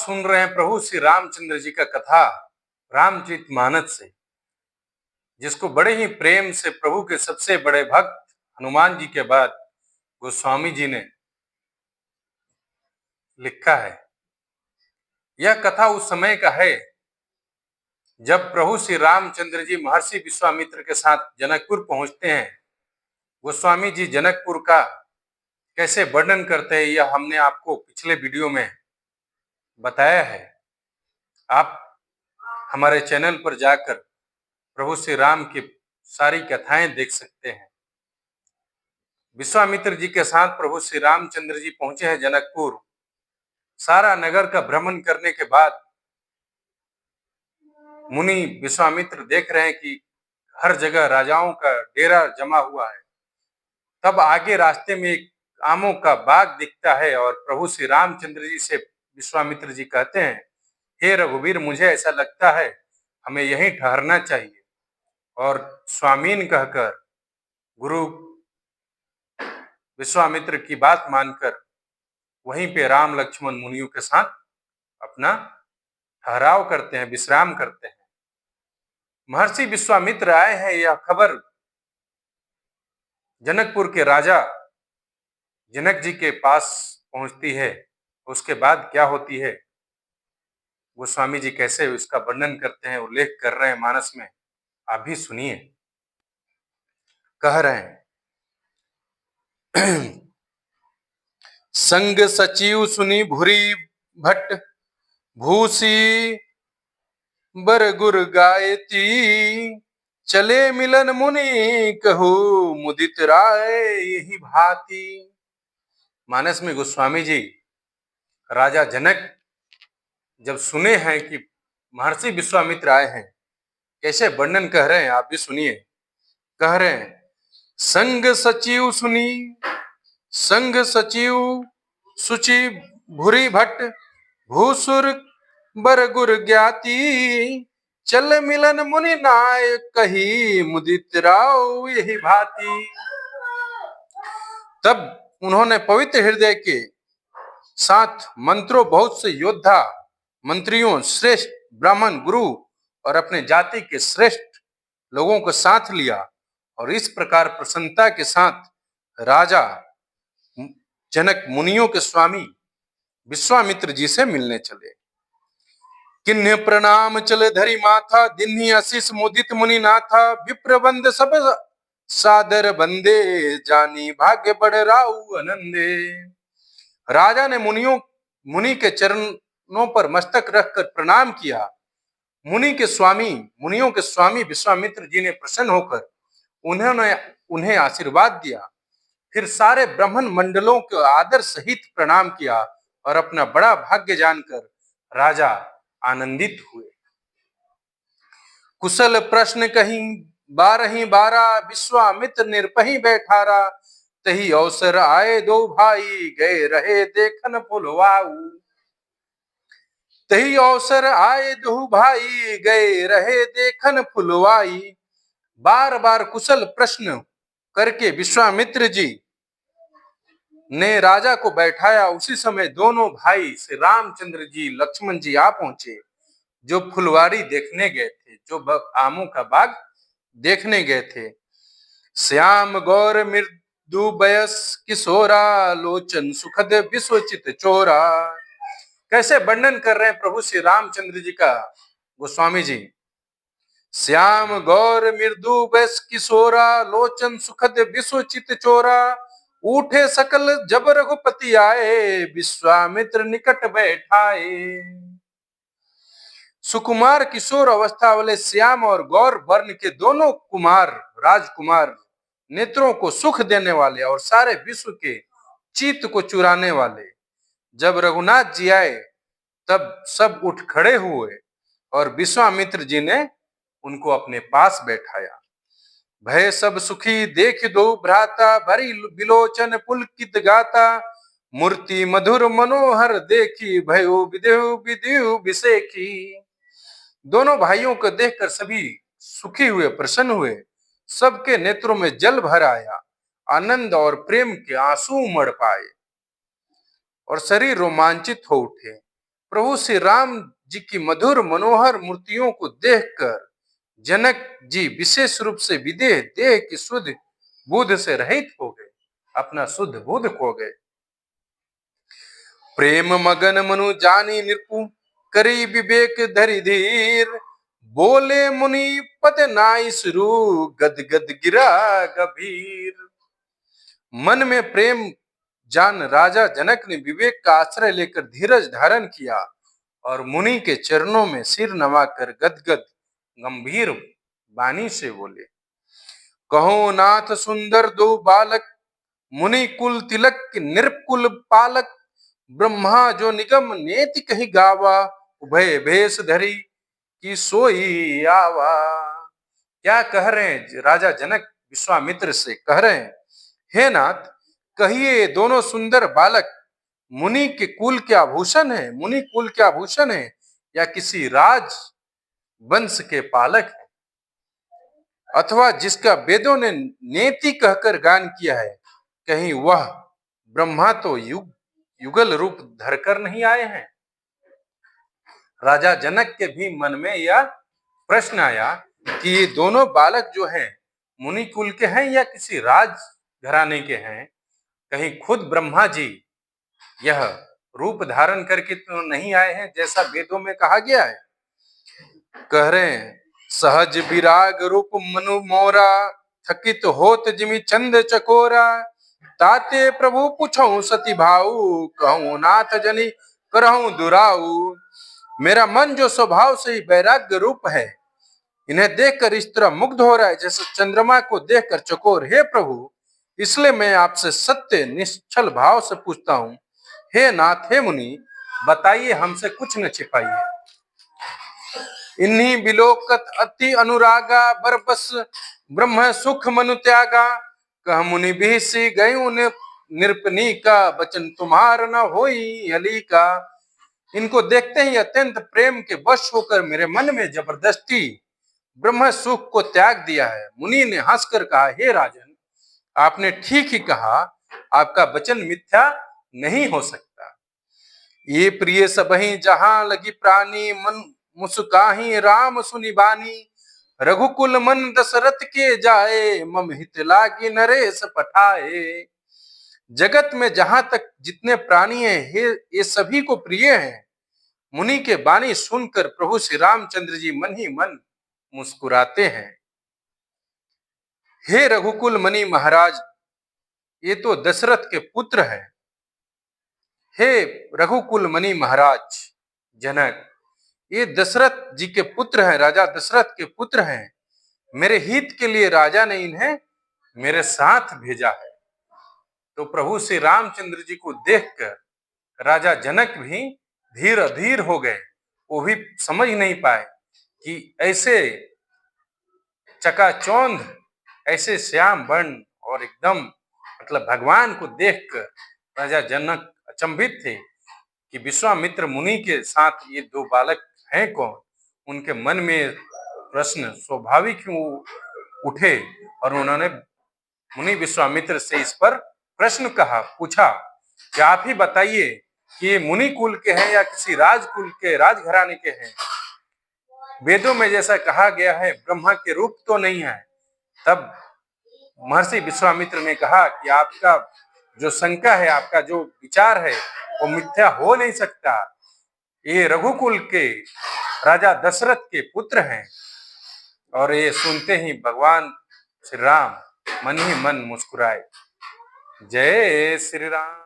सुन रहे हैं प्रभु श्री रामचंद्र जी का कथा रामचरितमानस से, जिसको बड़े ही प्रेम से प्रभु के सबसे बड़े भक्त हनुमान जी के बाद गोस्वामी जी ने लिखा है। यह कथा उस समय का है जब प्रभु श्री रामचंद्र जी महर्षि विश्वामित्र के साथ जनकपुर पहुंचते हैं। गोस्वामी जी जनकपुर का कैसे वर्णन करते हैं यह हमने आपको पिछले वीडियो में बताया है। आप हमारे चैनल पर जाकर प्रभु श्री राम की सारी कथाएं देख सकते हैं। विश्वामित्र जी के साथ प्रभु श्री रामचंद्र जी पहुंचे हैं जनकपुर। सारा नगर का भ्रमण करने के बाद मुनि विश्वामित्र देख रहे हैं कि हर जगह राजाओं का डेरा जमा हुआ है। तब आगे रास्ते में एक आमों का बाग दिखता है और प्रभु श्री रामचंद्र जी से विश्वामित्र जी कहते हैं, हे रघुवीर, मुझे ऐसा लगता है हमें यहीं ठहरना चाहिए। और स्वामीन कहकर गुरु विश्वामित्र की बात मानकर वहीं पे राम लक्ष्मण मुनियों के साथ अपना ठहराव करते हैं, विश्राम करते हैं। महर्षि विश्वामित्र आए हैं यह खबर जनकपुर के राजा जनक जी के पास पहुंचती है। उसके बाद क्या होती है गोस्वामी जी कैसे उसका वर्णन करते हैं, उल्लेख कर रहे हैं मानस में, आप भी सुनिए। कह रहे हैं, संग सचिव सुनी भूरी भट्ट भूसी बर गुर गायती, चले मिलन मुनि कहू मुदित राय यही भांति। मानस में गोस्वामी जी राजा जनक जब सुने हैं कि महर्षि विश्वामित्र आए हैं, कैसे वर्णन कह रहे हैं, आप भी सुनिए। कह रहे हैं, संग सचिव सुनी, संग सचिव सुचि भूरी भट्ट भूसुर बर गुर ज्ञाति, चल मिलन मुनि नाय कही मुदित राव यही भांति। तब उन्होंने पवित्र हृदय के साथ मंत्रों बहुत से योद्धा मंत्रियों, श्रेष्ठ ब्राह्मण गुरु और अपने जाति के श्रेष्ठ लोगों को साथ लिया और इस प्रकार प्रसन्नता के साथ राजा जनक मुनियों के स्वामी विश्वामित्र जी से मिलने चले। किन्ह प्रणाम चल धरी माथा, दिन्ही आशीष मुदित मुनि नाथा, विप्र बंद सब सादर बंदे, जानी भाग्य बड़ राउ आनंदे। राजा ने मुनि के चरणों पर मस्तक रखकर प्रणाम किया। मुनियों के स्वामी विश्वामित्र जी ने प्रसन्न होकर उन्हें आशीर्वाद दिया। फिर सारे ब्राह्मण मंडलों को आदर सहित प्रणाम किया और अपना बड़ा भाग्य जानकर राजा आनंदित हुए। कुशल प्रश्न कहीं बारही बारा, विश्वामित्र निरपही बैठारा, तही अवसर आए दो भाई, गए रहे देखन फुलवाऊ। तही अवसर आए दो भाई, गए रहे देखन फुलवाई। बार बार कुशल प्रश्न करके विश्वामित्र जी ने राजा को बैठाया। उसी समय दोनों भाई श्री रामचंद्र जी लक्ष्मण जी आ पहुंचे, जो फुलवारी देखने गए थे, जो आमों का बाग देखने गए थे। श्याम गौर मृदु बयस किशोरा, लोचन सुखद विश्वचित चोरा। कैसे वर्णन कर रहे हैं प्रभु श्री रामचंद्र जी का गोस्वामी जी। श्याम गौर मृदु बयस किशोरा, लोचन सुखद विश्वचित चोरा, उठे सकल जब रघुपति आए, विश्वामित्र निकट बैठाए। सुकुमार किशोर अवस्था वाले श्याम और गौर वर्ण के दोनों राजकुमार, नेत्रों को सुख देने वाले और सारे विश्व के चित्त को चुराने वाले, जब रघुनाथ जी आए तब सब उठ खड़े हुए और विश्वामित्र जी ने उनको अपने पास बैठाया। भय सब सुखी देख दो भ्राता, भरी बिलोचन पुलकित गाता, मूर्ति मधुर मनोहर देखी, भयो विदेहु विदेहु विसेखी। दोनों भाइयों को देखकर सभी सुखी हुए, प्रसन्न हुए। सबके नेत्रों में जल भर आया, आनंद और प्रेम के आंसू उमड़ पाए और शरीर रोमांचित हो उठे। प्रभु श्री राम जी की मधुर मनोहर मूर्तियों को देखकर जनक जी विशेष रूप से विदेह देह की शुद्ध बुद्ध से रहित हो गए, अपना शुद्ध बुद्ध खो गए। प्रेम मगन मनु जानी निरपु करी विवेक धरि धीर, बोले मुनि पद नाई शुरू गद गद गिरा गभीर। मन में प्रेम जान राजा जनक ने विवेक का आश्रय लेकर धीरज धारण किया और मुनि के चरणों में सिर नवाकर गदगद गंभीर वाणी से बोले, कहो नाथ सुंदर दो बालक, मुनि कुल तिलक निरकुल पालक, ब्रह्मा जो निगम नेति कही गावा, उभय भेष धरी की सोई आवा। क्या कह रहे हैं राजा जनक विश्वामित्र से? कह रहे हैं, हे नाथ, कहिए दोनों सुंदर बालक मुनि के कुल के आभूषण है, मुनि कुल के आभूषण है या किसी राज वंश के पालक है, अथवा जिसका वेदों ने नेति कहकर गान किया है, कहीं वह ब्रह्मा तो युगल रूप धरकर नहीं आए हैं? राजा जनक के भी मन में यह प्रश्न आया कि ये दोनों बालक जो हैं मुनि कुल के हैं या किसी राज घराने के हैं, कहीं खुद ब्रह्मा जी यह रूप धारण करके तो नहीं आए हैं जैसा वेदों में कहा गया है? कह रहे हैं, सहज विराग रूप मनु मोरा, थकित होत जिमि चंद चकोरा, ताते प्रभु पूछऊं सती भाऊ, कहूं नाथ जनी करहूं दुराऊ। मेरा मन जो स्वभाव से ही वैराग्य रूप है, इन्हें देखकर इस तरह मुग्ध हो रहा है जैसे चंद्रमा को देखकर चकोर। हे प्रभु, इसलिए मैं आपसे सत्य निश्चल भाव से पूछता हूँ, हे नाथ, हे मुनि, बताइए, हमसे कुछ न छिपाइए। इन्हीं बिलोकत अति अनुरागा, बरबस ब्रह्म सुख मनु त्यागा, कह मुनि बिहसी गयूं निरपनी का, बचन तुम्हार न होई अली का। इनको देखते ही अत्यंत प्रेम के वश होकर मेरे मन में जबरदस्ती ब्रह्म सुख को त्याग दिया है। मुनि ने हंसकर कहा, हे राजन, आपने ठीक ही कहा, आपका वचन मिथ्या नहीं हो सकता। ये प्रिय सबहि जहां लगी प्राणी, मन मुस्काही राम सुनि बानी, रघुकुल मन दशरथ के जाए, मम हित लागी नरेश पठाए। जगत में जहां तक जितने प्राणी हैं, ये सभी को प्रिय हैं। मुनि के बानी सुनकर प्रभु श्री रामचंद्र जी मन ही मन मुस्कुराते हैं। हे रघुकुल मणि महाराज, ये तो दशरथ के पुत्र हैं। हे रघुकुल मणि महाराज जनक, ये दशरथ जी के पुत्र हैं, राजा दशरथ के पुत्र हैं। मेरे हित के लिए राजा ने इन्हें मेरे साथ भेजा है। तो प्रभु श्री रामचंद्र जी को देखकर राजा जनक भी धीर अधीर हो गए। वो भी समझ नहीं पाए कि ऐसे चकाचौंध, ऐसे श्याम वर्ण और एकदम मतलब भगवान को देखकर राजा जनक अचंभित थे कि विश्वामित्र मुनि के साथ ये दो बालक हैं कौन। उनके मन में प्रश्न स्वाभाविक क्यों उठे और उन्होंने मुनि विश्वामित्र से इस पर प्रश्न पूछा कि आप ही बताइए कि ये मुनि कुल के हैं या किसी राजकुल के, राजघराने के हैं। वेदों में जैसा कहा गया है ब्रह्मा के रूप तो नहीं है। तब महर्षि विश्वामित्र ने कहा कि आपका जो शंका है, आपका जो विचार है, वो मिथ्या हो नहीं सकता। ये रघुकुल के राजा दशरथ के पुत्र हैं। और ये सुनते ही भगवान श्री राम मन ही मन मुस्कुराए। जय श्री राम।